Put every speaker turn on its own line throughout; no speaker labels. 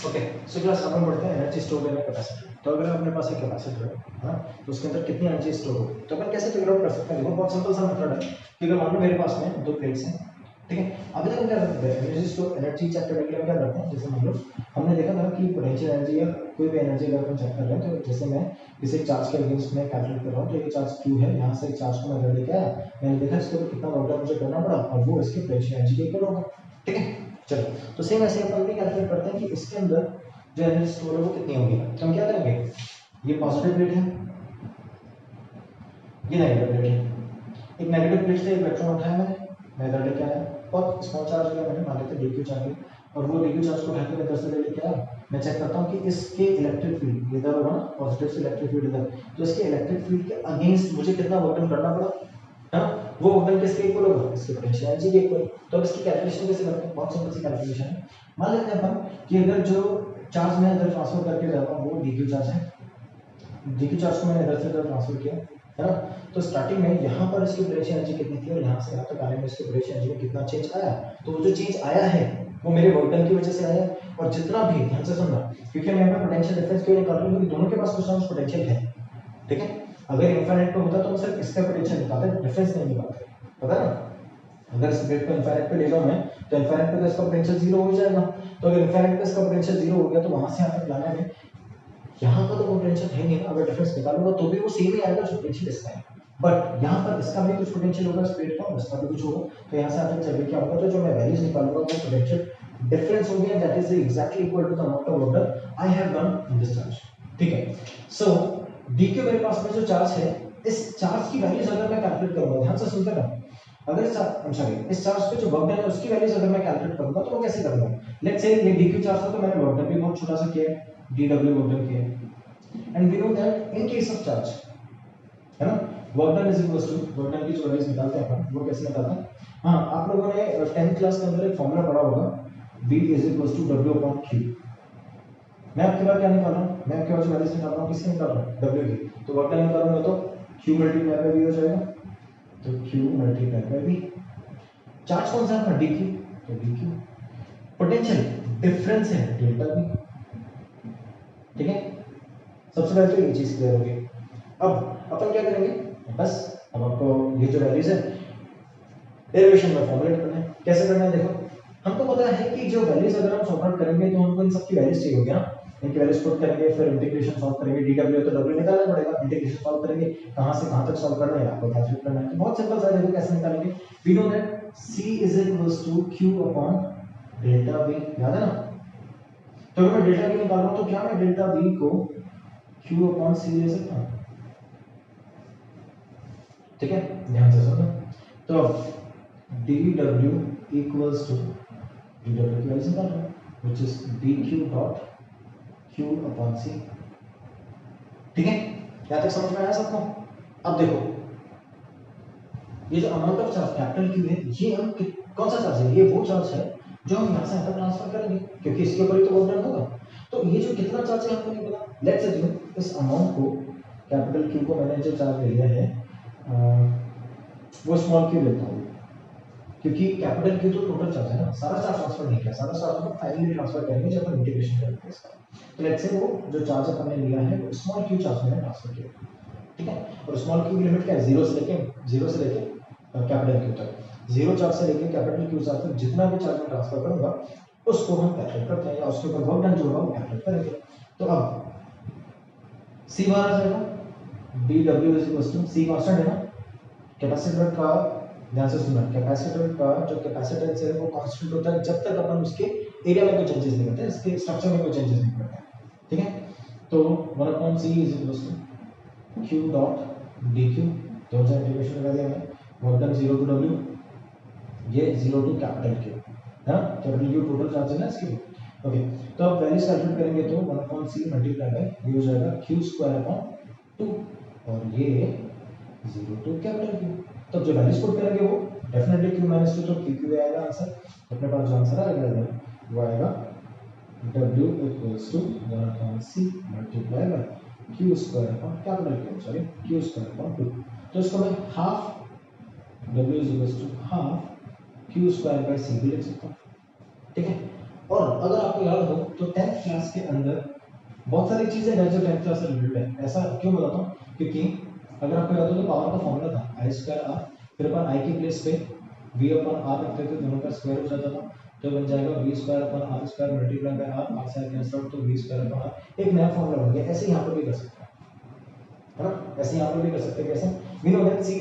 Okay, so class अपन पढ़ते हैं energy store करने कैपेसिटर। तो अगर अपने पास एक कैपेसिटर है हाँ, तो उसके अंदर कितनी एनर्जी स्टोर होगी तो अपन कैसे फिगर आउट कर सकते हैं। देखो बहुत सिंपल सा मेथड है कि अगर मान लो मेरे पास में दो प्लेट्स हैं, ठीक है। अभी तक हम क्या करते हैं, एनर्जी स्टोर एनर्जी चेक करने के लिए क्या करते हैं, जैसे मान लो हमने देखा था कि पोटेंशियल एनर्जी या कोई भी एनर्जी अगर अपन चेक कर रहे हैं, तो जैसे मैं किसी चार्ज के अगेंस्ट में कैलकुलेट कर रहा हूँ, तो ये चार्ज Q है, यहाँ से चार्ज को मैं अगर लेके आया, मैंने देखा इसके ऊपर कितना वर्क मुझे करना पड़ा और वो इसके पोटेंशियल एनर्जी के इक्वल होगा, ठीक है। चलो, तो सेम ऐसे अपन भी कैलकुलेट करते हैं कि इसके अंदर जो एनर्जी स्टोर है वो कितनी होगी। तो हम क्या करेंगे, ये पॉजिटिव प्लेट है, ये नेगेटिव प्लेट है। एक नेगेटिव प्लेट से इलेक्ट्रॉन उठाया मैंने इधर लेके आया, बहुत स्मॉल चार्ज लिया मैंने, मान लेते हैं dq चार्ज लिया, और वो dq चार्ज को उठा के मैं इधर से लेके आया। मैं चेक करता हूँ कि इसके इलेक्ट्रिक फील्ड इधर होगा ना, पॉजिटिव से इलेक्ट्रिक फील्ड इधर, तो इसके इलेक्ट्रिक फील्ड के अगेंस्ट मुझे कितना वर्क डन करना पड़ा है ना, वो वर्क डन किसके इक्वल होगा, इसके पोटेंशियल एनर्जी के इक्वल। तो अब इसकी कैलकुलेशन कैसे करते हैं, बहुत सिंपल सी कैलकुलेशन है। मान लेते हैं अपन कि अगर जो चार्ज मैं इधर ट्रांसफर करके जाता हूँ वो dq चार्ज है, dq चार्ज को मैंने इधर से इधर ट्रांसफर किया है ना, तो स्टार्टिंग में यहाँ पर इसकी पोटेंशियल एनर्जी कितनी थी और यहाँ से यहाँ तक आने में इसकी पोटेंशियल एनर्जी में कितना चेंज आया, तो वो जो चेंज आया है वो मेरे वर्क डन की वजह से आया। और जितना भी ध्यान से सुनना, क्योंकि हम यहाँ पे पोटेंशियल डिफरेंस क्यों निकाल रहे हैं, क्योंकि दोनों के पास कुछ ना कुछ पोटेंशियल है, ठीक है। अगर इनफाइनाइट पे होता तो हम सिर्फ इसका पोटेंशियल निकालते, डिफरेंस नहीं निकालते, पता है ना। अगर इस प्लेट को इनफाइनाइट पे ले जाऊं मैं, तो इनफाइनाइट पे तो इसका पोटेंशियल जीरो हो जाएगा। तो अगर इनफाइनाइट पे इसका पोटेंशियल जीरो हो गया तो वहां से यहाँ तक लाने में यहाँ का तो पोटेंशियल है नहीं, अगर डिफरेंस निकालूंगा तो भी वो सेम ही आएगा जो पोटेंशियल इसका है, बट यहाँ पर इसका भी कुछ पोटेंशियल होगा इस प्लेट का, इसका भी कुछ होगा, तो यहाँ से आगे चल के क्या होगा, तो जो मैं वैल्यूज निकालूंगा वो पोटेंशियल डिफरेंस होगी and that is exactly equal to the amount of water I have done in this charge, ठीक है। सो dq मेरे पास में जो चार्ज है, इस चार्ज की वैल्यूज अगर मैं कैलकुलेट करूंगा, ध्यान से सुनते रहो, अगर इस चार्ज पे जो वर्क डन है उसकी वैल्यूज अगर मैं कैलकुलेट करूंगा तो वो कैसे करूंगा। लेट्स से ये dq चार्ज था तो मैंने वर्क डन भी बहुत छोटा सा किया है, dw वर्क डन किया है, and we know that in case of charge है ना, work done is equal to work done की जो वैल्यूज निकालते हैं अपन, वो कैसे निकालते हैं। हाँ, आप लोगों ने 10th क्लास के अंदर एक फॉर्मूला पढ़ा होगा, V is equal to W upon Q। मैं आपके बाद क्या निकाल रहा हूँ, मैं आपके बाद जो वैल्यूज निकाल रहा हूँ किससे निकाल रहा हूँ, W की। तो वर्क डन निकालूंगा तो Q मल्टीप्लाई बाय V हो जाएगा, तो Q multiply bye V। Charge कौन सा है, dq, तो dq। पोटेंशियल डिफरेंस है डेल्टा V, ठीक है। सबसे पहले तो ये चीज क्लियर होगी। अब अपन क्या करेंगे, बस अब आपको ये जो वैल्यूज है डेरिवेशन में फॉर्मुलेट करना है। कैसे करना है, देखो हमको पता है कि जो वैल्यूज अगर हम सॉल्व आउट करेंगे तो हमको इन सबकी वैल्यूज चाहिए होगी ना, इनकी वैल्यूज पुट करेंगे, फिर इंटीग्रेशन सॉल्व करेंगे, dw तो w निकालना पड़ेगा, इंटीग्रेशन सॉल्व करेंगे, कहां से कहां तक सॉल्व करना है आपको कैलकुलेट करना है। तो बहुत सिंपल सा है, देखो कैसे निकालेंगे। We know that c is equals to q upon delta v, याद है ना। तो अगर मैं डेल्टा v निकाल रहा हूं तो क्या मैं डेल्टा v को q अपॉन c ले सकता हूं, ठीक है। ध्यान से सुनो, तो dw इक्वल्स टू dw की वैल्यू निकाल रहा हूं which is dq dot q upon c, ठीक है। यहां तक समझ में आया सबको। अब देखो ये जो amount of charge capital Q है, ये हम कौन सा चार्ज है, ये वो चार्ज है जो हम यहां से यहां तक ट्रांसफर करेंगे, क्योंकि इसके ऊपर ही तो वर्क डन होगा। तो ये जो कितना चार्ज है हमको नहीं पता, लेट्स अज्यूम इस अमाउंट को कैपिटल Q को मैंने जो चार्ज लिया है वो स्मॉल q लेता हूं, क्योंकि कैपिटल Q तो टोटल चार्ज है ना, सारा चार्ज ट्रांसफर नहीं किया, सारा चार्ज हम फाइनली ट्रांसफर करेंगे जब हम इंटीग्रेशन करेंगे इसका। तो लेट्स से वो जो चार्ज अपन ने लिया है वो स्मॉल q चार्ज मैंने ट्रांसफर किया, ठीक है। और स्मॉल q की लिमिट क्या है, 0 से लेके कैपिटल Q तक, 0 चार्ज से लेके कैपिटल Q चार्ज तक जितना भी चार्ज मैं ट्रांसफर करूंगा उसको हम कैलकुलेट करते हैं, या उसके ऊपर वर्क डन जो होगा वो कैलकुलेट करेंगे। तो अब c बाहर आ जाएगा, dw is equal to c constant है ना, कैपेसिटर का ध्यान से सुनना, कैपेसिटर का जो कैपेसिटेंस है वो कांस्टेंट होता है जब तक अपन उसके एरिया में कोई चेंजेस नहीं करते, इसके स्ट्रक्चर में कोई चेंजेस नहीं करते, ठीक है। तो 1/c is equal to q dot dq, दोनों से इंटीग्रेशन लगा दिया मैंने, वर्क डन 0 टू w, ये 0 टू कैपिटल Q है ना, कैपिटल Q टोटल चार्ज है ना इसके, ओके। तो अब वैल्यूज कैलकुलेट करेंगे तो 1/c मल्टीप्लाई बाय ये हो जाएगा q स्क्वायर अपॉन 2 और ये 0 टू कैपिटल Q। तो जो वैल्यूज पुट करेंगे वो डेफिनेटली q माइनस 2, तो q आएगा आंसर, अपने पास जो आंसर आएगा वो आएगा w equals to 1/c multiply by q square upon capital Q, sorry q square upon 2। तो इसको मैं half w is equals to half q square by c भी लिख सकता हूं, ठीक है। और अगर आपको याद हो तो 10th 10th क्लास के अंदर बहुत सारी चीजें हैं जो 10th क्लास से रिलेटेड है। ऐसा क्यों बताता हूँ, क्योंकि अगर आपको याद हो तो पावर का फॉर्मूला था आई स्क्वायर आर, फिर अपन आई की प्लेस पे v अपन आर रखते थे, दोनों का स्क्वायर हो जाता था, तो बन जाएगा v square upon R square multiply by R, R से कैंसिल आउट, तो v स्क्वायर अपन आर, एक नया फॉर्मूला बन गया। ऐसे यहाँ पर भी कर सकते हैं, है ना, ऐसे यहाँ पर भी कर सकते हैं। कैसे? We know that c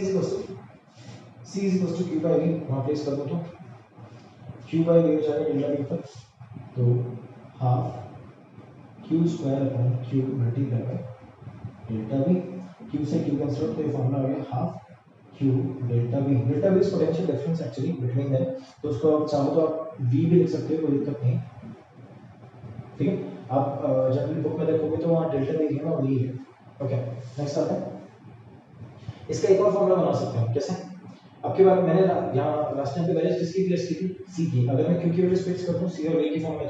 is equal to q by v, वहाँ प्लेस कर दो तो q बाय v हो जाएगा डेल्टा v पर, तो half q square upon q multiply by delta v, q से q कैंसिल आउट, तो ये फॉर्मूला हो गया half q delta v। Delta v is potential difference actually between them, तो उसको आप चाहो तो आप v भी लिख सकते हो, कोई दिक्कत नहीं, ठीक है। आप जनरली बुक में देखोगे तो वहाँ डेल्टा v है ना, वही है। ओके, नेक्स्ट आता है, इसका एक और फॉर्मूला बना सकते हैं। कैसे? अब के बाद मैंने यहाँ लास्ट टाइम पे वैल्यूज किसकी प्लेस की थी, c की। अगर मैं q की वैल्यूज प्लेस करता हूँ c और a की फॉर्म में,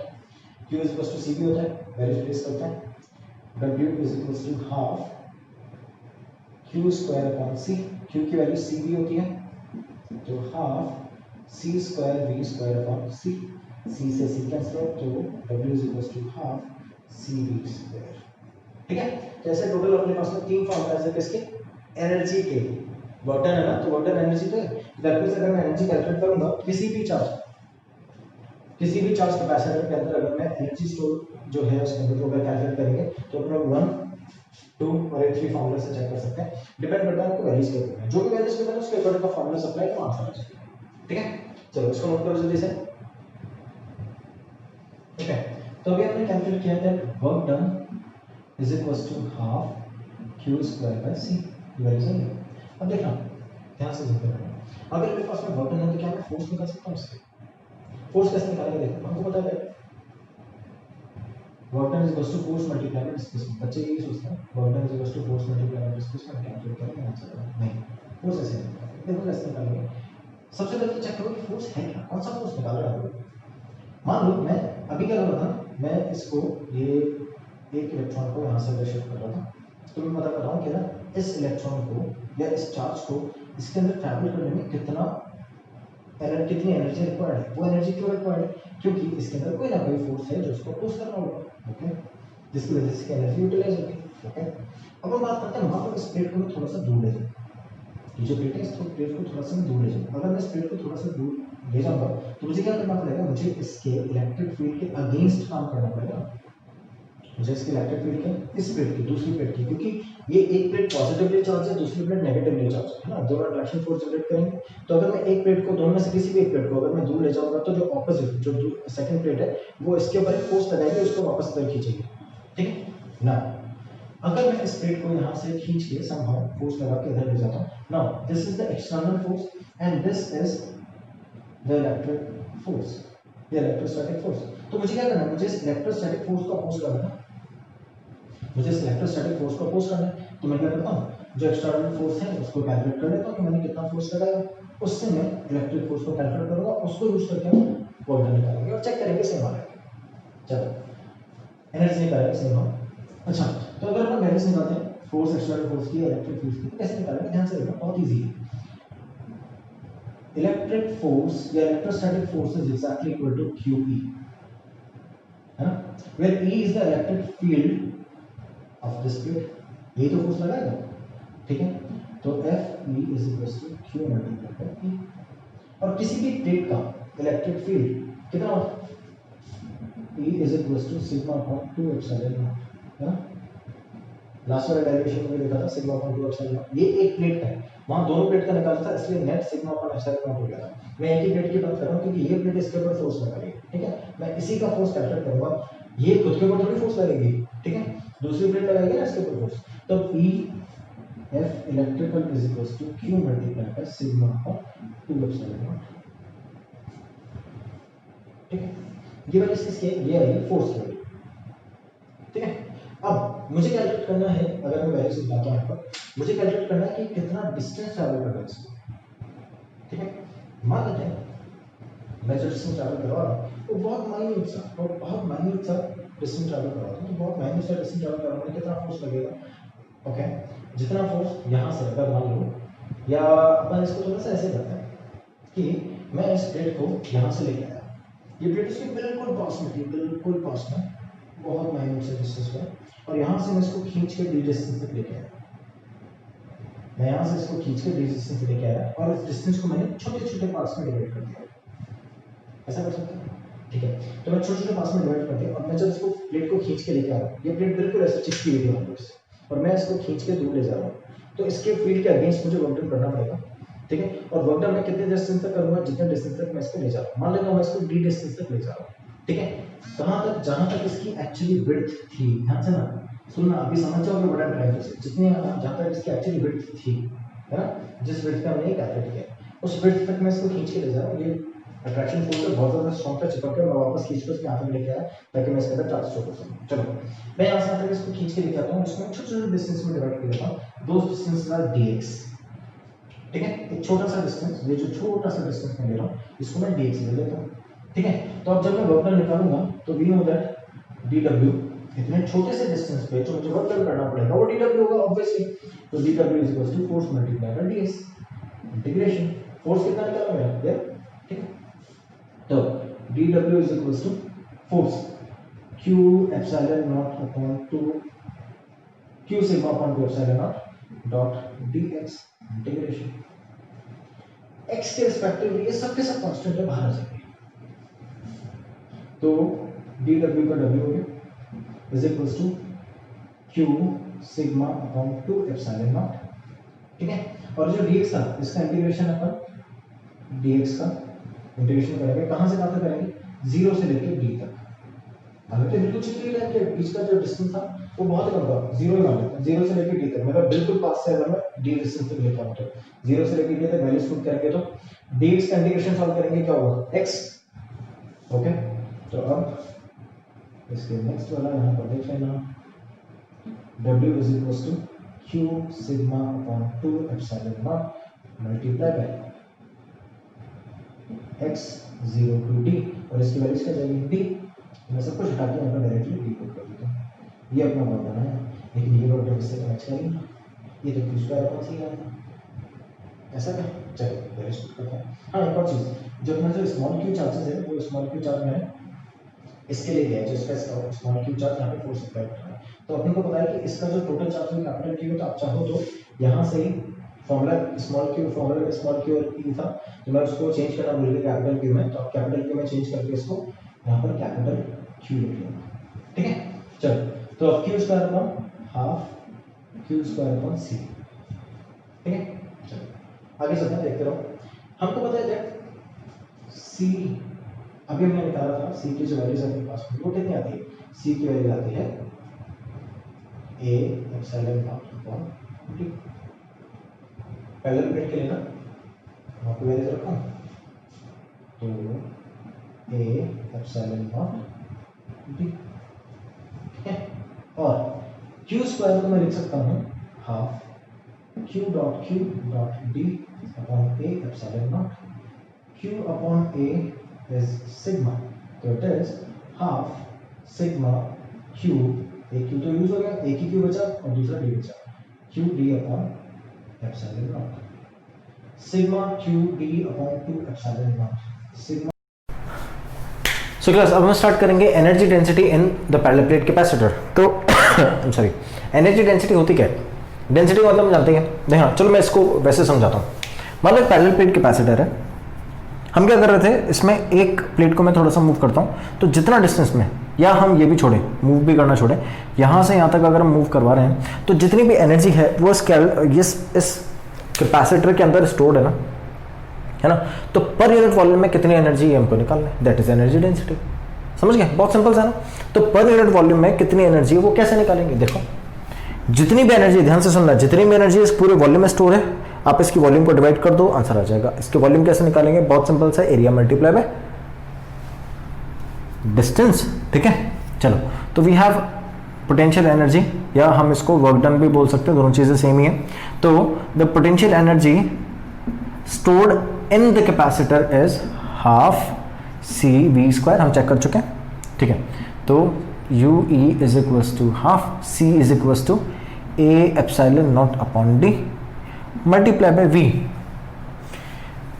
q is equal to c भी होता है, वैल्यूज प्लेस करते हैं, w is equal to half q square upon c, q की वैल्यू c भी होती है, तो half c square v square upon c, c से c कैंसिल आउट, तो w is equal to half c v square. ठीक है, जैसे टोटल अपने पास में तीन फॉर्मूलाज है किसके, एनर्जी के। वर्टन है ना, तो वर्टन एनर्जी तो है, दैट मींस अगर मैं एनर्जी कैलकुलेट करूंगा किसी भी चार्ज कैपेसिटर के अंदर, अगर मैं एनर्जी स्टोर जो है उसके अंदर अगर कैलकुलेट करेंगे तो अपना 1 2 और 3 फॉर्मूला से चेक कर सकते हैं। डिपेंड करता है आपको वैल्यूज क्या करना है, जो भी वैल्यूज करना है उसके अकॉर्डिंग का फॉर्मूला सप्लाई तो आंसर आ जाएगा। ठीक है, चलो इसको नोट करो जल्दी से। ओके, तो अभी हमने कैलकुलेट किया था work done is equal to half q square by c, value सही है। अब देखना ध्यान से देखते रहना, अगर मेरे पास में वर्क डन है तो क्या मैं फोर्स निकाल सकता हूं इससे? फोर्स कैसे निकालेंगे देखो, हमको पता है work done is equal to force multiply by displacement. बच्चे यही सोचते हैं work done is equal to force multiply by displacement, calculate करेंगे आंसर आएगा। नहीं, फोर्स ऐसे नहीं निकालेंगे। देखो कैसे निकालेंगे, सबसे पहले तो चेक करो कि फोर्स है क्या, कौन सा फोर्स निकाल रहा है। मान लो मैं अभी क्या कर रहा था, मैं इसको ये एक इलेक्ट्रॉन को यहाँ से शिफ्ट कर रहा था, तो मैं बता रहा हूँ कि ना इस इलेक्ट्रॉन को या इस चार्ज को इसके अंदर ट्रैवल करने में कितनी एनर्जी रिक्वायर्ड है। वो एनर्जी क्यों रिक्वायर्ड है, क्योंकि इसके अंदर कोई ना कोई फोर्स है जो उसको पुश कर रहा होगा, ओके, जिसकी वजह से एनर्जी यूटिलाइज होगी। ओके, अब हम बात करते हैं वहां पर इस प्लेट को मैं थोड़ा सा दूर ले जाऊँ, ये जो प्लेट है इस प्लेट को थोड़ा सा मैं दूर ले जाऊँ। अगर मैं इस प्लेट को थोड़ा सा दूर ले जाऊंगा तो मुझे क्या करना पड़ेगा, मुझे इसके इलेक्ट्रिक फील्ड के अगेंस्ट काम करना पड़ेगा, मुझे इसके इलेक्ट्रिक फील्ड के इस प्लेट की दूसरी प्लेट की, क्योंकि ये एक प्लेट पॉजिटिवली चार्ज है, दूसरी प्लेट नेगेटिवली चार्ज है ना, दोनों अट्रैक्शन फोर्स जनरेट करेंगे। तो अगर मैं एक प्लेट को, दोनों में से किसी भी एक प्लेट को अगर मैं दूर ले जाऊंगा तो जो ऑपोजिट जो सेकंड प्लेट है वो इसके ऊपर एक फोर्स लगाएगी, उसको वापस इधर खींचेगी। ठीक है ना, अगर मैं इस प्लेट को यहाँ से खींच के समहाउ फोर्स लगा के इधर ले जाता हूँ, now this is the external force and this is the electric force, the electrostatic force. तो मुझे क्या करना है, मुझे इस इलेक्ट्रोस्टैटिक फोर्स को अपोज करना है, मुझे इस इलेक्ट्रोस्टैटिक फोर्स को अपोज करना है। तो मैं क्या करता हूँ, जो एक्सटर्नल फोर्स है उसको कैलकुलेट कर लेता हूँ कि मैंने कितना फोर्स लगाया, उससे मैं इलेक्ट्रिक फोर्स को कैलकुलेट करूंगा, उसको यूज करके हम वोल्ट निकालेंगे और चेक करेंगे सेम आ रहा है। चलो एनर्जी निकालेंगे सेम हम। अच्छा, तो अगर हम वैल्यूज निकालते हैं फोर्स, एक्सटर्नल फोर्स की, इलेक्ट्रिक फोर्स की, कैसे निकालेंगे, ध्यान से देखना, बहुत इजी है। इलेक्ट्रिक फोर्स या electrostatic force is exactly equal to QE, है ना, where E is the electric field of this plate, ये तो फोर्स लगाएगा। ठीक है, तो FE is equal to Q multiply by E, और किसी भी प्लेट का इलेक्ट्रिक फील्ड कितना होता है, E is equal to sigma upon 2 epsilon naught, है ना, लास्ट वाले डेरिवेशन में देखा था सिग्मा अपॉन 2 एप्सिलॉन नॉट। ये एक प्लेट का है, वहां दोनों प्लेट का निकाला था, इसलिए net sigma upon epsilon not हो गया था। मैं एक ही प्लेट की बात कर रहा हूं क्योंकि ये प्लेट इसके ऊपर फोर्स लगा रही है। ठीक है, मैं इसी का फोर्स कैलकुलेट करूंगा, ये खुद के ऊपर थोड़ी फोर्स लगेगी, ठीक है, दूसरी प्लेट लगाएगी ना इसके ऊपर फोर्स, तो E F electrical is equal to Q multiply by sigma upon 2 epsilon naught. ठीक है, ये वैल्यू किसकी है, ये है फोर्स की। ठीक है, अब मुझे कैलकुलेट करना है, अगर मैं वैल्यू बताता हूं आपको, मुझे कैलकुलेट करना है कि कितना डिस्टेंस ट्रैवल कर रहा है इसको। ठीक है, मान लेते हैं मैं जो डिस्टेंस ट्रैवल कर रहा हूं वो बहुत माइन्यूट सा डिस्टेंस ट्रैवल कर रहा हूं, तो बहुत माइन्यूट सा डिस्टेंस ट्रैवल कर रहा हूं, कितना फोर्स लगेगा। ओके, जितना फोर्स यहाँ से अगर मान लो, या अपन इसको थोड़ा सा ऐसे करते हैं कि मैं इस प्लेट को यहाँ से लेके आया, ये प्लेट उसके बिल्कुल पास में थी, बिल्कुल पास में, बहुत माइन्यूट से डिस्टेंस पे, और यहाँ से मैं इसको खींच के डी डिस्टेंस तक लेके आया, मैं यहाँ से इसको खींच के डी डिस्टेंस तक लेके आया और इस डिस्टेंस को मैंने छोटे छोटे पार्ट्स में डिवाइड कर दिया। ऐसा कर सकते हैं, ठीक है। तो मैं छोटे छोटे पार्ट्स में डिवाइड कर दिया और मैं जब इसको प्लेट को खींच के लेके आ रहा हूँ, ये प्लेट बिल्कुल ऐसे चिपकी हुई है और मैं इसको खींच के दूर ले जा रहा हूँ, तो इसके फील्ड के अगेंस्ट मुझे वर्क डन करना पड़ेगा, ठीक है। और वर्क डन मैं कितने डिस्टेंस तक करूंगा, जितने डिस्टेंस तक मैं इसको ले जा रहा हूँ। मान लेता हूँ मैं इसको डी डिस्टेंस तक ले जा रहा हूँ, ठीक है। कहाँ तक, जहाँ तक इसकी एक्चुअली विड्थ थी, ध्यान से ना सुनना, अभी समझ जाओगे बड़ा ट्राई से, जितनी जहाँ तक इसकी एक्चुअली विड्थ थी, है ना, जिस विड्थ का हमने कैलकुलेट किया, उस विड्थ तक मैं इसको खींच के ले जा रहा हूँ। ये अट्रैक्शन फोर्स से बहुत ज्यादा स्ट्रॉन्ग था, चिपक के मैं वापस खींच के उसके यहाँ तक लेके आया ताकि मैं इसके अंदर चार्ज स्टोर कर सकूँ। चलो मैं यहाँ से तक इसको खींच के लेके आता हूँ, इसको छोटे छोटे डिस्टेंस में डिवाइड कर देता हूँ। दो डिस्टेंस आर dx, ठीक है। एक छोटा सा डिस्टेंस, ये जो छोटा सा डिस्टेंस मैं ले रहा हूँ इसको मैं dx ले लेता हूँ, ठीक है। तो अब जब मैं वर्क डन निकालूंगा तो वी नो दैट dw, इतने छोटे से डिस्टेंस पे जो मुझे वर्क डन करना पड़ेगा वो dw होगा ऑब्वियसली। तो dw is equal to force multiply by ds, integration, force कितना निकाला मैंने, ठीक है। तो dw is equal to force q epsilon naught upon 2 q sigma upon 2 epsilon naught dot dx, integration x के रिस्पेक्टिवली ये सब के सब कांस्टेंट है, बाहर आ जाएंगे। तो dw का w हो गया is equal to q sigma upon 2 epsilon naught, ठीक है। और जो dx था इसका इंटीग्रेशन अपन dx का इंटीग्रेशन करेंगे, कहां से कहां तक करेंगे, 0 से लेकर d तक। हमें तो बिल्कुल चिपकी लाइन के बीच का जो डिस्टेंस था वो बहुत कम था, 0 ही मान लेते हैं, 0 से लेकर d तक, मतलब बिल्कुल पास से अगर मैं d डिस्टेंस तक लेता हूं तो 0 से लेकर d तक वैल्यूज पुट करेंगे तो dx का इंटीग्रेशन सॉल्व करेंगे क्या होगा, x, ओके। तो अब इसके नेक्स्ट वाला यहां पर देख लेना, w is equal to q sigma upon 2 epsilon naught multiply by x 0 to d, और इसकी वैल्यूज क्या जाएगी d। मैं सब कुछ हटा के यहाँ पर डायरेक्टली d पुट कर देता हूँ। ये अपना वर्क डन है, लेकिन ये वर्क डन इससे मैच करेंगे, ये तो q स्क्वायर अपॉन c आएगा, ऐसा क्या। चलो वैल्यूज पुट करते हैं। हाँ एक और चीज़, जो अपना जो स्मॉल q चार्जेस है वो स्मॉल q चार्ज मैंने इसके लिए लिया है, जो इसका स्मॉल q चार्ज यहाँ पे फोर्स अप्लाई कर रहा है। तो अपने को पता है कि इसका जो टोटल चार्ज है कैपिटल Q है, तो आप चाहो तो यहाँ से ही फॉर्मूला स्मॉल q और e था, तो मैं उसको चेंज करना भूल गया कैपिटल Q में, तो आप कैपिटल Q में चेंज करके इसको यहाँ पर कैपिटल Q लिख लूँगा, ठीक है। चलो तो अब q square upon half q square upon c, ठीक है। चलो आगे चलते हैं, देखते रहो। हमको पता है दैट c, अभी हमने निकाला था c की जो वैल्यूज अपने पास में वो कितनी आती है, c की वैल्यू आती है a epsilon naught upon d। Parallel plate के लिए ना वहाँ पे वैल्यूज रखूँ, तो a एप्सिलॉन नॉट d, ठीक है। और q स्क्वायर को मैं लिख सकता हूँ half q dot d upon a epsilon not, q upon a is sigma, तो it is half sigma q, एक q तो यूज हो गया, एक ही q बचा और दूसरा d बचा, q d upon epsilon not, sigma q d upon 2 epsilon not sigma।
So class अब हम स्टार्ट करेंगे energy density in the parallel plate capacitor. तो सॉरी, एनर्जी डेंसिटी होती क्या है, डेंसिटी मतलब हम जानते हैं, देखना चलो मैं इसको वैसे समझाता हूँ। मान लो पैरेलल प्लेट कैपेसिटर है, हम क्या कर रहे थे, इसमें एक प्लेट को मैं थोड़ा सा मूव करता हूँ, तो जितना डिस्टेंस में, या हम ये भी छोड़ें, मूव भी करना छोड़ें, यहाँ से यहाँ तक अगर हम मूव करवा रहे हैं तो जितनी भी एनर्जी है वो इस कैपेसिटर के अंदर स्टोर्ड है ना। तो पर यूनिट वॉल्यूम में कितनी एनर्जी है हमको निकालना है, दैट इज एनर्जी डेंसिटी। समझ गए, बहुत सिंपल सा ना। तो पर यूनिट वॉल्यूम में कितनी एनर्जी है वो कैसे निकालेंगे, देखो जितनी भी एनर्जी, ध्यान से सुनना, जितनी भी एनर्जी इस पूरे वॉल्यूम में स्टोर है, आप इसकी वॉल्यूम को डिवाइड कर दो, आंसर आ जाएगा। इसके वॉल्यूम कैसे निकालेंगे, बहुत सिंपल सा, एरिया मल्टीप्लाई बाय डिस्टेंस, ठीक है। चलो तो वी हैव पोटेंशियल एनर्जी, या हम इसको वर्क डन भी बोल सकते हैं, दोनों चीजें सेम ही है। तो the potential energy stored in the capacitor is half C V square, हम चेक कर चुके हैं, ठीक है। तो U E is equals to half C is equals to A epsilon naught upon D multiply by V.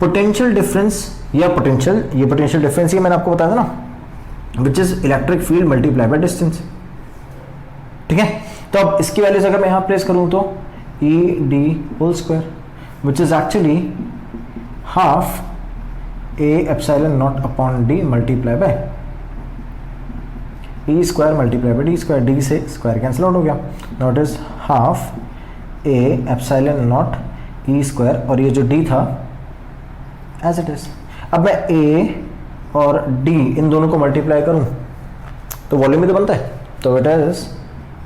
Potential difference या potential, ये potential difference ही मैंने आपको बताया था ना, which is electric field multiply by distance. ठीक है, तो अब इसकी वैल्यूज अगर मैं यहां प्लेस करूं तो E D whole square which is actually half A epsilon naught upon D multiply by E square multiply by D square, D से स्क्वायर कैंसिल आउट हो गया। Now it is half A epsilon naught E square, और ये जो D था as it is. अब मैं ए और डी इन दोनों को मल्टीप्लाई करूं तो वॉल्यूम भी तो बनता है, तो it is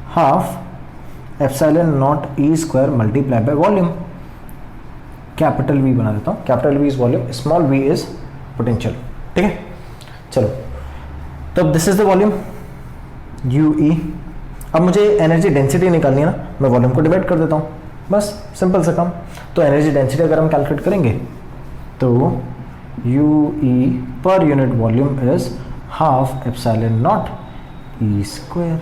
half epsilon naught E square multiply by volume, capital V बना देता हूं। Capital V is volume, small V is potential. ठीक है, चलो तो this is the volume U E. अब मुझे एनर्जी डेंसिटी निकालनी है ना, मैं वॉल्यूम को डिवाइड कर देता हूँ, बस सिंपल सा काम। तो एनर्जी डेंसिटी अगर हम कैलकुलेट करेंगे तो यू ई पर unit volume is half epsilon naught E square.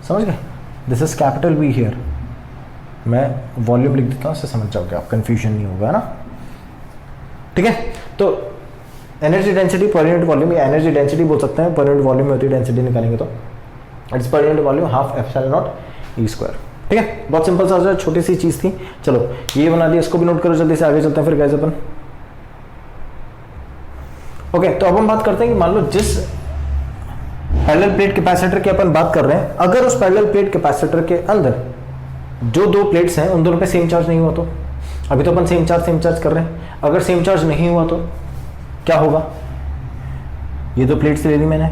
समझ गए? This is capital V here. मैं वॉल्यूम लिख देता हूँ, इससे समझ जाओगे आप, कंफ्यूजन नहीं होगा ना। ठीक है, तो एनर्जी डेंसिटी पर यूनिट वॉल्यूम, या एनर्जी डेंसिटी बोल सकते हैं, पर यूनिट वॉल्यूम में होती है डेंसिटी निकालेंगे तो इट्स पर unit volume half epsilon naught E square. ठीक है, बहुत सिंपल सा छोटी सी चीज थी। चलो ये बना दिया, इसको भी नोट करो, जल्दी से आगे चलते हैं फिर गाइस अपन। ओके, तो अब हम बात करते हैं कि मान लो जिस पैरेलल प्लेट कैपेसिटर की अपन बात कर रहे हैं, अगर उस पैरेलल प्लेट कैपेसिटर के अंदर जो दो प्लेट्स हैं उन दोनों पे सेम चार्ज नहीं हुआ तो, अभी तो अपन सेम चार्ज कर रहे हैं, अगर सेम चार्ज नहीं हुआ तो क्या होगा? ये दो प्लेट्स ले ली मैंने,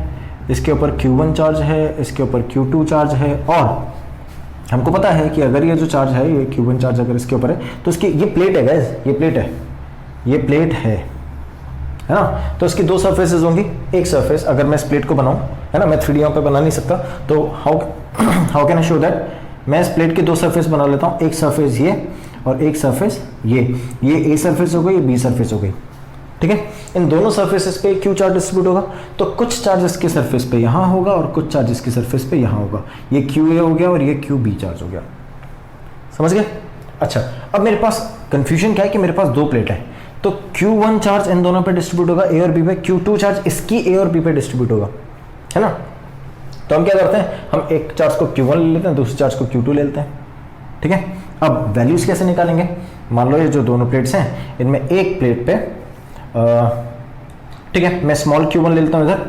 इसके ऊपर Q1 चार्ज है, इसके ऊपर Q2 चार्ज है, और हमको पता है कि अगर ये जो चार्ज है, ये Q1 चार्ज अगर इसके ऊपर है तो इसकी ये प्लेट है गाइस, ये प्लेट है ना। तो इसकी दो सरफेसेस होंगी। एक सरफेस अगर मैं इस प्लेट को बनाऊं, है ना, मैं 3D यहाँ पे बना नहीं सकता, तो how can I show that? मैं इस प्लेट की दो सरफेस बना लेता हूँ, एक सरफेस ये और एक सरफेस ये ए सरफेस हो गई, ये बी सरफेस हो गई। ठीक है, इन दोनों सरफेसेस पे क्यू चार्ज डिस्ट्रीब्यूट होगा, तो कुछ चार्ज इसके सरफेस पे यहाँ होगा और कुछ चार्ज इसके सरफेस पे यहाँ होगा। ये क्यू ए हो गया और ये क्यू बी चार्ज हो गया। समझ गए? अच्छा, अब मेरे पास कंफ्यूजन क्या है कि मेरे पास दो प्लेट है, तो Q1 चार्ज इन दोनों पे डिस्ट्रीब्यूट होगा ए और बी पे, Q2 चार्ज इसकी ए और बी पे डिस्ट्रीब्यूट होगा, है ना। तो हम क्या करते हैं, हम एक चार्ज को Q1 ले लेते हैं, दूसरे चार्ज को Q2 ले लेते हैं। ठीक है, अब वैल्यूज कैसे निकालेंगे? मान लो ये जो दोनों प्लेट्स हैं, इनमें एक प्लेट पे ठीक है, मैं स्मॉल Q1 ले लेता हूँ इधर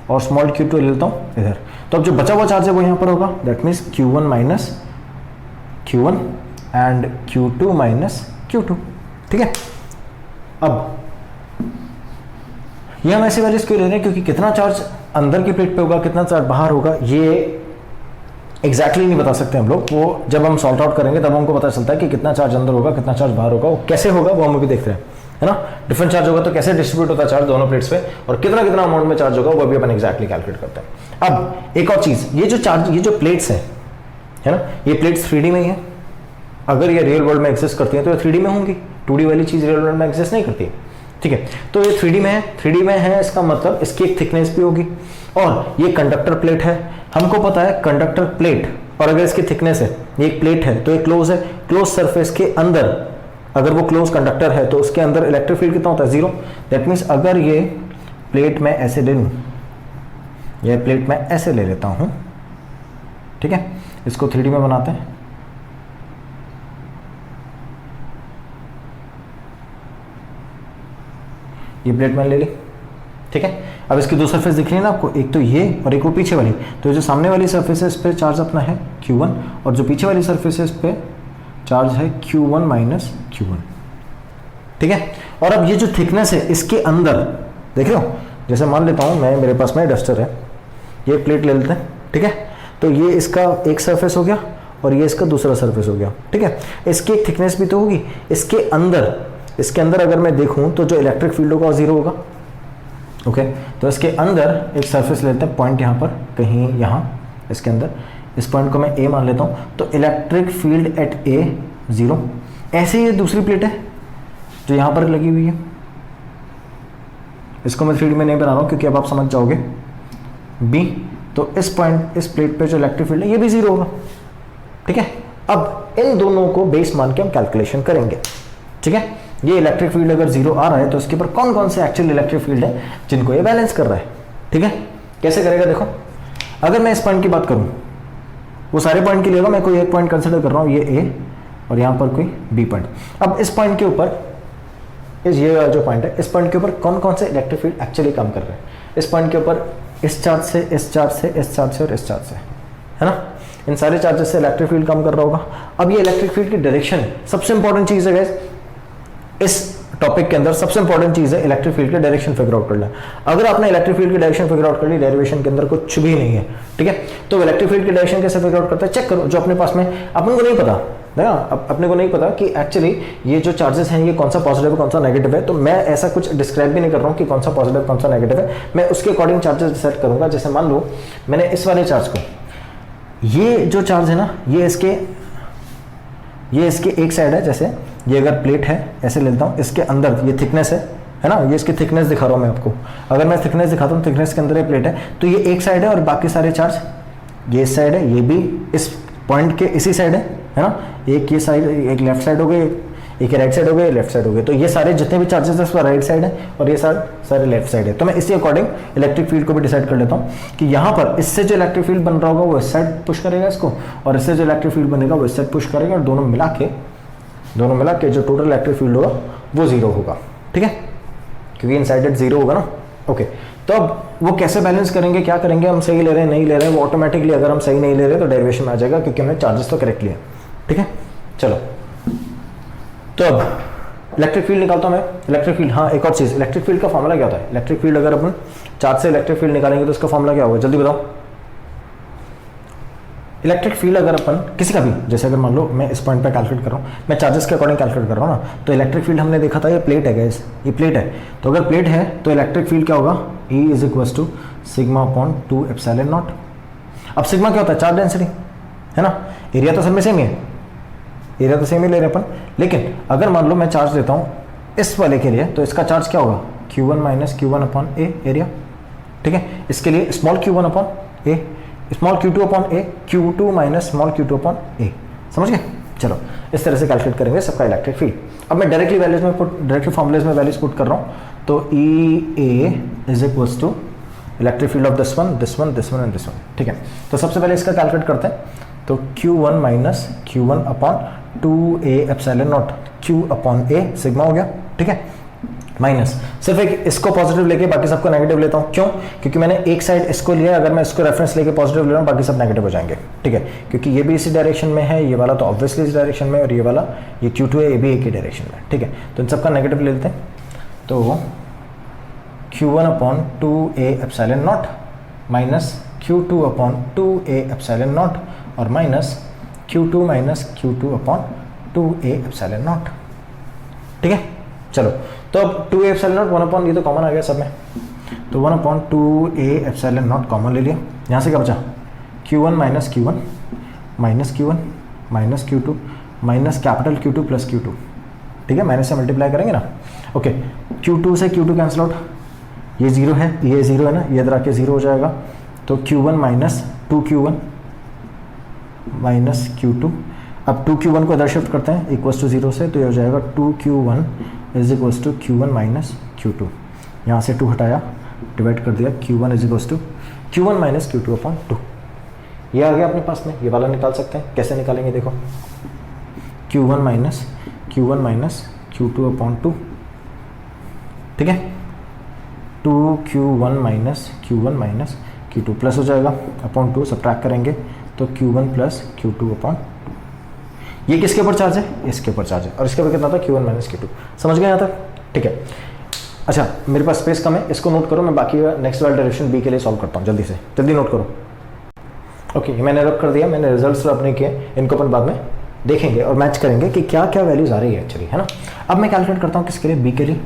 और स्मॉल Q2 ले लेता हूँ इधर। तो अब जो बचा हुआ चार्ज है वो यहाँ पर होगा, that means Q1 minus Q1 and Q2 minus Q2। ठीक है, अब ये हम ऐसे वैल्यूज क्यों ले रहे हैं? क्योंकि कितना चार्ज अंदर की प्लेट पे होगा, कितना चार्ज बाहर होगा, ये एग्जैक्टली नहीं बता सकते हम लोग। वो जब हम सॉल्ट आउट करेंगे तब हमको पता चलता है कि कितना चार्ज अंदर होगा, कितना चार्ज बाहर होगा, वो कैसे होगा वो हम भी देख रहे हैं, है ना। डिफरेंट चार्ज होगा तो कैसे डिस्ट्रीब्यूट होता है चार्ज दोनों प्लेट्स पे, और कितना कितना अमाउंट में चार्ज होगा वो भी अपन एग्जैक्टली कैलकुलेट करते हैं। अब एक और चीज, ये जो चार्ज, ये जो प्लेट्स है ना, ये प्लेट्स 3D में ही है। अगर ये रियल वर्ल्ड में एग्जिस्ट करती है तो ये 3D में होंगी, 2D वाली चीज रियल वर्ल्ड में एग्जिस्ट नहीं करती। ठीक है, तो ये 3D में है, 3D में है इसका मतलब इसकी एक थिकनेस भी होगी, और ये कंडक्टर प्लेट है। हमको पता है कंडक्टर प्लेट, और अगर इसकी थिकनेस है, ये एक प्लेट है तो ये क्लोज है, क्लोज सरफेस के अंदर अगर वो क्लोज कंडक्टर है तो उसके अंदर इलेक्ट्रिक फील्ड कितना होता है? 0। दैट मीन्स अगर ये प्लेट में ऐसे ले लूँ, ये प्लेट में ऐसे ले लेता हूँ, ठीक है, इसको 3D में बनाते हैं। ये प्लेट मैंने ले ली, ठीक है। अब इसकी दो सरफेस दिख रही है ना आपको, एक तो ये और एक वो पीछे वाली। तो जो सामने वाली सरफेस है इस पे चार्ज अपना है Q1, और जो पीछे वाली सरफेस है इस पे चार्ज है Q1 माइनस Q1। ठीक है, और अब ये जो थिकनेस है इसके अंदर देख रहे हो, जैसे मान लेता हूँ मैं, मेरे पास में डस्टर है, ये प्लेट ले लेते हैं, ठीक है। तो ये इसका एक सरफेस हो गया और ये इसका दूसरा सरफेस हो गया, ठीक है। इसकी एक थिकनेस भी तो होगी। इसके अंदर अगर मैं देखूं तो जो इलेक्ट्रिक फील्ड होगा वो 0 होगा। ओके, तो इसके अंदर एक सरफेस लेते हैं, पॉइंट यहाँ पर कहीं, यहाँ इसके अंदर, इस पॉइंट को मैं ए मान लेता हूँ। तो इलेक्ट्रिक फील्ड एट ए 0। ऐसे ही दूसरी प्लेट है जो यहाँ पर लगी हुई है, इसको मैं 3D में नहीं बना रहा हूँ क्योंकि अब आप समझ जाओगे। बी, तो इस पॉइंट, इस प्लेट पे जो इलेक्ट्रिक फील्ड है ये भी 0 होगा, ठीक है। अब इन दोनों को बेस मान के हम कैलकुलेशन करेंगे, ठीक है। ये इलेक्ट्रिक फील्ड अगर 0 आ रहा है तो इसके ऊपर कौन कौन से एक्चुअल इलेक्ट्रिक फील्ड है जिनको ये बैलेंस कर रहा है, ठीक है, कैसे करेगा देखो, अगर मैं इस पॉइंट की बात करूं, वो सारे पॉइंट के लिए होगा, मैं कोई एक पॉइंट कंसिडर कर रहा हूं, ये ए और यहां पर कोई बी पॉइंट। अब इस पॉइंट के ऊपर ये जो पॉइंट है, इस पॉइंट के ऊपर कौन कौन से इलेक्ट्रिक फील्ड एक्चुअली काम कर रहे हैं? इस पॉइंट के ऊपर इस चार्ज से, इस चार्ज से, इस चार्ज से और इस चार्ज से, है ना, इन सारे चार्जेस से इलेक्ट्रिक फील्ड काम कर रहा होगा। अब ये इलेक्ट्रिक फील्ड की डायरेक्शन सबसे इंपॉर्टेंट चीज है गाइस, इस टॉपिक के अंदर सबसे इंपॉर्टेंट चीज है इलेक्ट्रिक फील्ड की डायरेक्शन फिगर आउट करना। अगर आपने इलेक्ट्रिक फील्ड की डायरेक्शन फिगर आउट कर ली, डेरिवेशन के अंदर कुछ भी नहीं है, ठीक है। तो इलेक्ट्रिक फील्ड की डायरेक्शन कैसे फिगर आउट करते हैं, चेक करो, जो अपने पास में अपन को नहीं पता ना, अपने को नहीं पता कि एक्चुअली ये जो चार्जेस हैं ये कौन सा पॉजिटिव है कौन सा नेगेटिव है, तो मैं ऐसा कुछ डिस्क्राइब भी नहीं कर रहा हूँ कि कौन सा पॉजिटिव कौन सा नेगेटिव है, मैं उसके अकॉर्डिंग चार्जेस डिसाइड करूंगा। जैसे मान लो मैंने इस वाले चार्ज को, ये जो चार्ज है ना, ये इसके एक साइड है, जैसे ये अगर प्लेट है ऐसे लेता हूँ, इसके अंदर ये थिकनेस है ना, ये इसकी थिकनेस दिखा रहा हूँ मैं आपको। अगर मैं थिकनेस दिखाता हूँ, थिकनेस के अंदर ये प्लेट है, तो ये एक साइड है और बाकी सारे चार्ज ये इस साइड है, ये भी इस पॉइंट के इसी साइड है ना, एक ये साइड, एक लेफ्ट साइड हो गई, एक राइट साइड हो गई, लेफ्ट साइड हो गई, तो ये सारे जितने भी चार्जेस है उसका राइट साइड है और ये सारे लेफ्ट साइड है। तो मैं इसी अकॉर्डिंग इलेक्ट्रिक फील्ड को भी डिसाइड कर लेता हूँ कि यहाँ पर इससे जो इलेक्ट्रिक फील्ड बन रहा होगा वो इस साइड पुश करेगा इसको, और इससे जो इलेक्ट्रिक फील्ड बनेगा वो इस साइड पुश करेगा, और दोनों मिला के जो टोटल इलेक्ट्रिक फील्ड होगा वो जीरो होगा, ठीक है, क्योंकि इनसाइडेड जीरो होगा ना। ओके, तो अब वो कैसे बैलेंस करेंगे, क्या करेंगे, हम सही ले रहे हैं नहीं ले रहे हैं, वो ऑटोमेटिकली अगर हम सही नहीं ले रहे तो डेरिवेशन में आ जाएगा, क्योंकि हमने चार्जेस तो करेक्ट लिए, ठीक है। चलो, तो अब इलेक्ट्रिक फील्ड निकालता हूं मैं। इलेक्ट्रिक फील्ड, हाँ एक और चीज, इलेक्ट्रिक फील्ड का फॉर्मूला क्या होता है? इलेक्ट्रिक फील्ड अगर अपन चार्ज से इलेक्ट्रिक फील्ड निकालेंगे तो उसका फॉर्मूला क्या होगा, जल्दी बताओ। इलेक्ट्रिक फील्ड अगर अपन किसी का भी, जैसे अगर मान लो मैं इस पॉइंट पे कैलकुलेट कर रहा हूँ, मैं चार्जेस के अकॉर्डिंग कैलकुलेट कर रहा हूँ ना, तो इलेक्ट्रिक फील्ड हमने देखा था ये प्लेट है गाइस, ये प्लेट है, तो अगर प्लेट है तो इलेक्ट्रिक फील्ड क्या होगा, E is equal to sigma upon 2 epsilon naught. अब सिग्मा क्या होता है, चार्ज डेंसिटी, है ना, एरिया तो सब में सेम ही है, एरिया तो सेम ही ले रहे अपन, लेकिन अगर मान लो मैं चार्ज देता हूँ इस वाले के लिए, तो इसका चार्ज क्या होगा, Q1 माइनस Q1 अपॉन ए एरिया, ठीक है। इसके लिए small Q1 upon A, small Q2 upon A, Q2 minus small Q2 upon A, समझ गए। चलो इस तरह से कैलकुलेट करेंगे सबका इलेक्ट्रिक फील्ड। अब मैं डायरेक्टली वैल्यूज में डायरेक्टली फॉर्मुलेज में वैल्यूज पुट कर रहा हूँ, तो E A is equals to electric field of this one and this one, ठीक है। तो सबसे पहले इसका कैलकुलेट करते हैं, तो Q1 minus Q1 upon 2A epsilon not, Q upon A sigma हो गया, ठीक है, माइनस सिर्फ एक इसको पॉजिटिव लेके बाकी सबको नेगेटिव लेता हूँ, क्यों, क्योंकि मैंने एक साइड इसको लिया, अगर मैं इसको रेफरेंस लेके पॉजिटिव ले रहा हूँ बाकी सब नेगेटिव हो जाएंगे, ठीक है, क्योंकि ये भी इसी डायरेक्शन में है, ये वाला तो ऑब्वियसली इस डायरेक्शन में, और ये वाला ये Q2 है, ये भी एक ही डायरेक्शन में, ठीक है। तो इन सबका नेगेटिव ले लेते हैं, तो Q1 upon 2A epsilon naught minus Q2 upon 2A epsilon naught, और minus Q2 minus Q2 upon 2A epsilon naught, ठीक है। चलो, तो अब 2A एप्सिलॉन नॉट 1 अपॉन, ये तो कॉमन आ गया सब में, तो 1 upon 2A epsilon not common ले लिया, यहाँ से क्या बचा, Q1 minus Q1 minus Q1 minus Q2 minus capital Q2 plus Q2, ठीक है, माइनस से मल्टीप्लाई करेंगे ना। ओके, Q2 से Q2 कैंसिल आउट, ये जीरो है, ये जीरो है ना, ये इधर आके जीरो हो जाएगा, तो Q1 minus 2Q1 minus Q2, अब 2Q1 को इधर शिफ्ट करते हैं इक्वल्स टू जीरो से, तो ये हो जाएगा 2Q1 is equals to Q1 minus Q2, यहाँ से 2 हटाया, डिवाइड कर दिया, Q1 is equals to Q1 minus Q2 upon 2, ये आ गया अपने पास में। ये वाला निकाल सकते हैं, कैसे निकालेंगे देखो, Q1 माइनस Q2 अपॉन 2, ठीक है, 2Q1 माइनस Q2 प्लस हो जाएगा अपॉन 2, सब्ट्रैक्ट करेंगे तो Q1 प्लस Q2 अपॉन 2। ये किसके ऊपर चार्ज है, इसके ऊपर चार्ज है, और इसके ऊपर कितना था, Q1 माइनस Q2, समझ गए यहाँ तक, ठीक है। अच्छा, मेरे पास स्पेस कम है, इसको नोट करो, मैं बाकी नेक्स्ट वाला डायरेक्शन बी के लिए सॉल्व करता हूँ, जल्दी नोट करो। ओके, मैंने रख कर दिया, मैंने रिजल्ट्स अपने किए, इनको अपन बाद में देखेंगे और मैच करेंगे कि क्या क्या वैल्यूज आ रही है एक्चुअली, है ना। अब मैं कैलकुलेट करता हूँ किसके लिए, बी के लिए,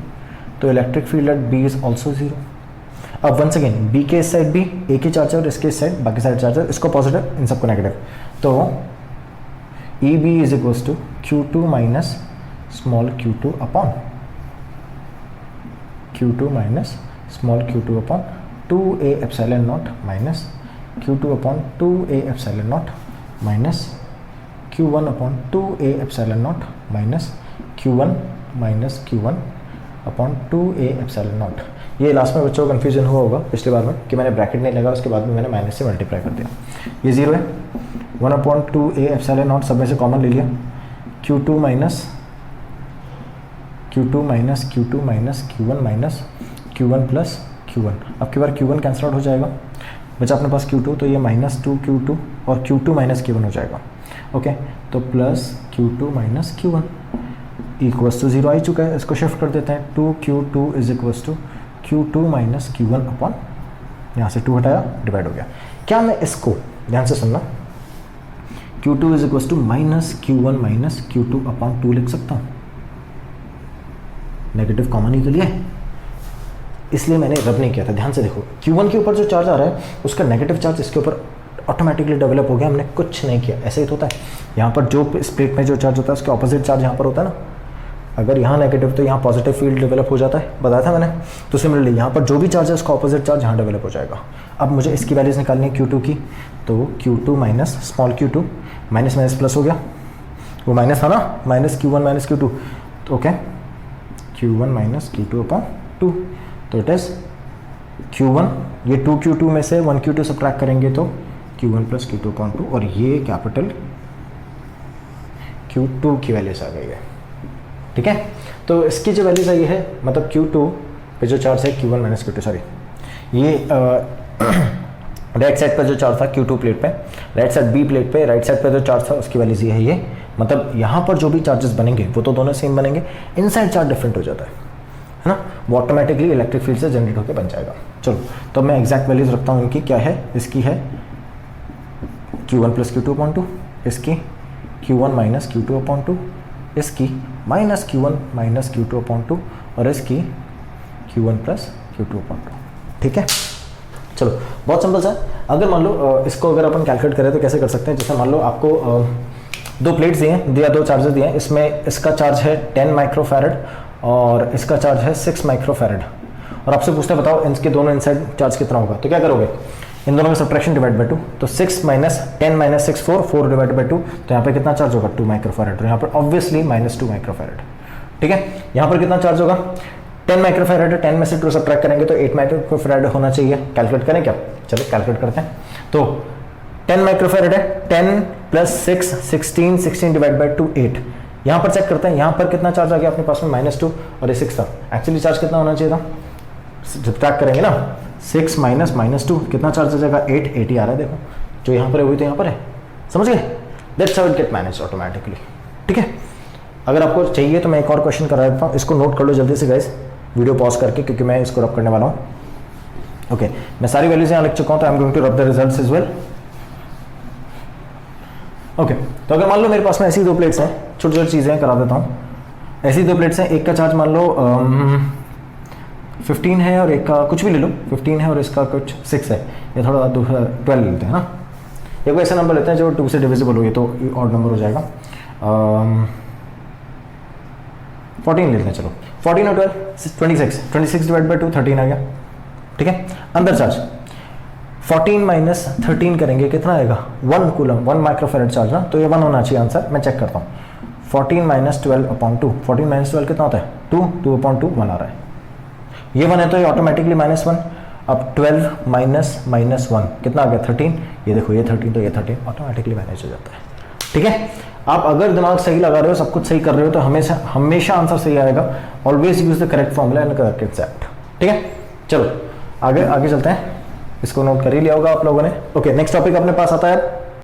तो electric field at B is also zero. अब वंस अगेन बी के इस साइड भी एक ही चार्ज है और इसके इस साइड बाकी साइड चार्ज है, इसको पॉजिटिव इन सबको नेगेटिव, तो E B is equals to Q2 minus small Q2 upon Q2 minus small Q2 upon 2A epsilon naught minus Q2 upon 2A epsilon naught minus Q1 upon 2A epsilon naught minus Q1 minus Q1 upon 2A epsilon naught. ये last में बच्चों को confusion हुआ होगा पिछले बार में कि मैंने ब्रैकेट नहीं लगा, उसके बाद में मैंने माइनस से मल्टीप्लाई कर दिया। ये 0 है, 1/2 A ε0 सब में से कॉमन ले लिया, Q2 minus Q1 minus Q1 plus Q1। अब की बार Q1 कैंसिल आउट हो जाएगा, बचा अपने पास Q2, तो ये -2Q2 और Q2 माइनस Q1 हो जाएगा। ओके, तो plus Q2 minus Q1 equals to 0 आ ही चुका है, इसको शिफ्ट कर देते हैं। 2Q2 is equals to Q2 minus Q1 upon, यहाँ से 2 हटाया, डिवाइड हो गया। क्या मैं इसको ध्यान से सुनना, Q2 is equals to minus Q1 minus Q2 upon 2 लिख सकता हूँ? नेगेटिव कॉमन ही तो लिया है, इसलिए मैंने रब नहीं किया था। ध्यान से देखो, Q1 के ऊपर जो चार्ज आ रहा है उसका नेगेटिव चार्ज इसके ऊपर ऑटोमेटिकली डेवलप हो गया, हमने कुछ नहीं किया। ऐसे ही तो होता है, यहाँ पर जो इस प्लेट में जो चार्ज होता है उसके ऑपोजिट चार्ज यहाँ पर होता है ना। अगर यहाँ नेगेटिव तो यहाँ पॉजिटिव फील्ड डेवलप हो जाता है, बताया था मैंने। तो सिमिलरली यहाँ पर जो भी चार्ज है उसका ऑपोजिट चार्ज यहाँ डेवलप हो जाएगा। अब मुझे इसकी वैल्यूज निकालनी है Q2 की, तो Q2 minus small q2, minus minus plus हो गया, वो माइनस था ना, माइनस Q1 माइनस Q2, तो okay Q1 minus Q2 upon 2, तो इट इज Q1, ये 2Q2 में से 1Q2 सब्ट्रैक्ट करेंगे तो Q1 प्लस Q2 अपॉन 2, और ये कैपिटल Q2 की वैल्यूज आ गई है। ठीक है, तो इसकी जो वैल्यूज आई है, मतलब Q2 पे जो चार्ज है Q1 माइनस Q2, सॉरी ये राइट साइड पर जो चार्ज था Q2 प्लेट पे, राइट साइड B प्लेट पे, राइट साइड पे जो चार्ज था उसकी वैल्यूज ये है। ये मतलब यहाँ पर जो भी चार्जेस बनेंगे वो तो दोनों सेम बनेंगे, इनसाइड चार्ज डिफरेंट हो जाता है ना, वो ऑटोमेटिकली इलेक्ट्रिक फील्ड से जनरेट होकर बन जाएगा। चलो, तो मैं एग्जैक्ट वैल्यूज रखता हूँ इनकी। क्या है, इसकी है Q1 प्लस Q2 अपॉन 2, इसकी Q1 माइनस Q2 अपॉन 2, इसकी minus Q1 minus Q2 upon 2, और इसकी Q1 प्लस Q2 अपॉन 2। ठीक है, चलो बहुत सिंपल सा। अगर मान लो इसको अगर अपन कैलकुलेट करें तो कैसे कर सकते हैं, जैसे मान लो आपको दो प्लेट्स दिए हैं, या दो चार्जेस दिए हैं, इसमें इसका चार्ज है 10 माइक्रोफैरड और इसका चार्ज है 6 माइक्रोफैरड, और आपसे पूछते हैं बताओ इनके दोनों इनसाइड चार्ज कितना होगा, तो क्या करोगे, इन दोनों में सब्ट्रैक्शन डिवाइड बाई 2, तो 6 माइनस 10 माइनस 6 4 डिवाइड बाई 2, तो यहाँ पे कितना चार्ज होगा 2 माइक्रोफैरड, तो यहाँ पर ऑब्वियसली माइनस 2 माइक्रोफैरड। ठीक है, यहाँ पर कितना चार्ज होगा 10 माइक्रोफैरड है, 10 में से 2 सब्ट्रैक्ट करेंगे तो 8 माइक्रोफैरड होना चाहिए। कैलकुलेट करें क्या, चलो कैलकुलेट करते हैं। तो 10 माइक्रोफैरड है, 10 प्लस 6 16, 16 डिवाइड बाई 2 8। यहाँ पर चेक करते हैं, यहाँ पर कितना चार्ज आ गया अपने पास में -2, और ये 6 था। एक्चुअली चार्ज कितना होना चाहिए था, सब्ट्रैक्ट करेंगे ना, 6 माइनस -2 कितना चार्ज आ जाएगा 8 ही आ रहा है, देखो जो यहाँ पर है वही तो यहाँ पर है, समझ गए। That's how it get manage automatically. ठीक है, अगर आपको चाहिए तो मैं एक और क्वेश्चन करा देता हूँ, इसको नोट कर लो जल्दी से गाइस, वीडियो पॉज करके, क्योंकि मैं इसको रब करने वाला हूँ। ओके, मैं सारी वैल्यूज यहाँ लिख चुका हूँ, तो I am going to rub the results as well. Okay, तो अगर मान लो मेरे पास में ऐसी दो प्लेट्स हैं, छोटी छोटी चीज़ें करा देता हूँ। ऐसी दो प्लेट्स हैं, एक का चार्ज मान लो 15 है और एक का कुछ भी ले लो, 15 है और इसका कुछ 6 है, या थोड़ा 12 लेते हैं ना, एक ऐसा नंबर लेते हैं जो 2 से डिविजिबल हो, ये तो ऑड नंबर हो जाएगा। 14 लेते हैं, चलो 14 और 12 26 डिवाइड बाई 2 13 आ गया। ठीक है, अंदर चार्ज 14 माइनस 13 करेंगे कितना आएगा 1 कूलम, 1 माइक्रोफैरड चार्ज ना, तो ये 1 होना चाहिए आंसर। मैं चेक करता हूँ, 14 माइनस 12 अपॉन 2, 14 माइनस 12 कितना होता है 2 अपॉन 2 1 आ रहा है, ये 1 है तो ये ऑटोमेटिकली -1। अब 12 माइनस -1 कितना आ गया 13, ये देखो ये 13 तो ये 13 ऑटोमेटिकली मैनेज हो जाता है। ठीक है, आप अगर दिमाग सही लगा रहे हो, सब कुछ सही कर रहे हो, तो हमेशा आंसर सही आएगा। Always use the correct formula and correct except. ठीक है, चलो आगे चलते हैं, इसको नोट कर ही लिया होगा आप लोगों ने। ओके, नेक्स्ट टॉपिक अपने पास आता है